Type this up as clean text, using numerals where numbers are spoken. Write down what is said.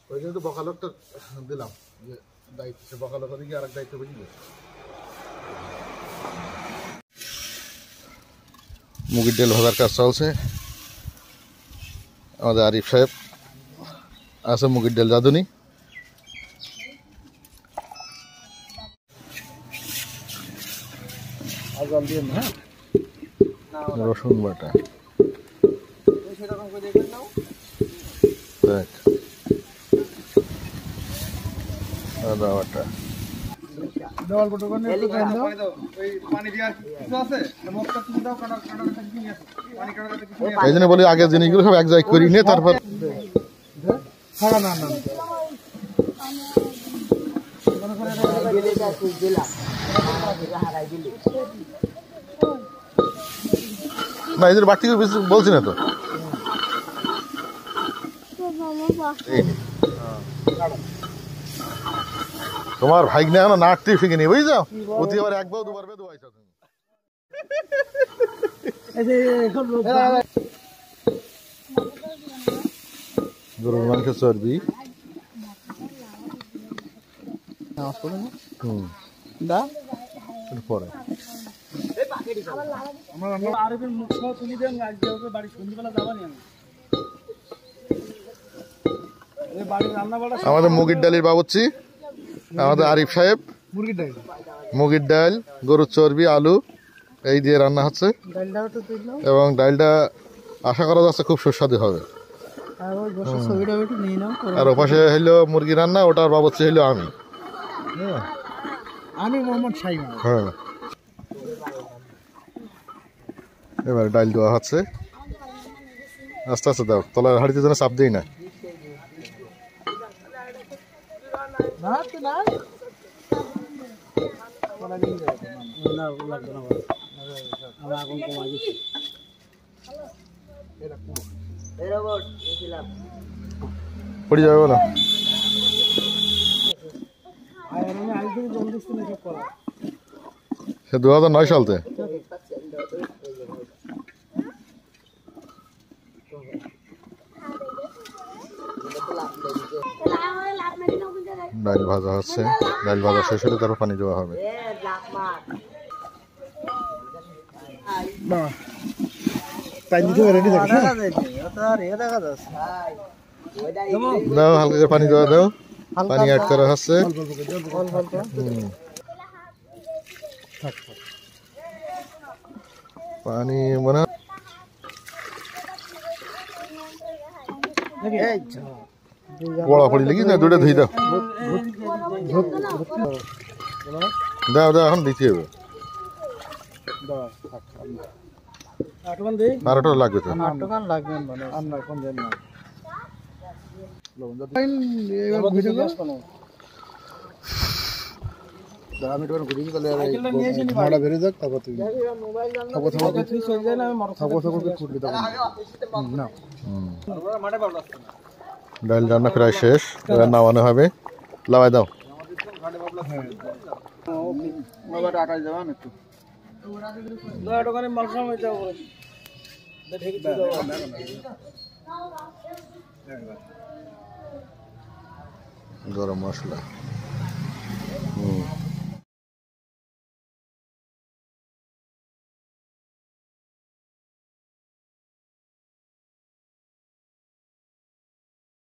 ওই জন্য তো বকালোকটা দিলাম যে দায়িত্ব, সে বকালোক দিকে আর এক দায়িত্ব বেশি গেছে। মুগের ডাল ভাজার কাজ চলছে। আমাদের আরিফ সাহেব আছে মুগের ডাল জাদুনি। রসুন বাটা দেখ, আদা বাটা। এই জন্য বলি আগের জিনিসগুলো সব এক জায়গায় করি নিয়ে তারপর না এদের বাড়তি বলছি না তো। তোমার ভাইগনা না নাটতে শিখে নি বুঝছো, প্রতি আবার একবার দুবার বেদু আইছো তুমি। গরুর মাংস চর্বি পরে আমাদের মুগের ডালের বাবুর্চি আমাদের আরিফ সাহেব। মুগের ডাল, গরুর চর্বি, আলু এই দিয়ে রান্না হচ্ছে এবং ডালটা আশা করা যাচ্ছে খুব সুস্বাদু হবে। আর ওপাশে হইলো মুরগি রান্না, ওটার বাবুর্চি হইলো আমি মোহাম্মদ শাহিন। হ্যাঁ, এবার ডাল দেওয়া হচ্ছে আস্তে আস্তে দাও, তলার হাড়িতে যেন চাপ দিই না। পড়ে যাবে না সে 2009 সালতে। ডাল ভাজা হচ্ছে, ডাল ভাজা শেষ হলে তারপর পানি দেওয়া হবে। দাও হালকা করে পানি দেওয়া, দাও পানি অ্যাড করা হচ্ছে। পানি মানে পড়া পড়ি লেগে না, দুটো ধুই দাও। দাও দাও এখন দিতে হবে, আরোটা লাগবে তো। ডাল রান্না প্রায় শেষ, এবার নামানো হবে। লাগাই দাও। গরম মশলা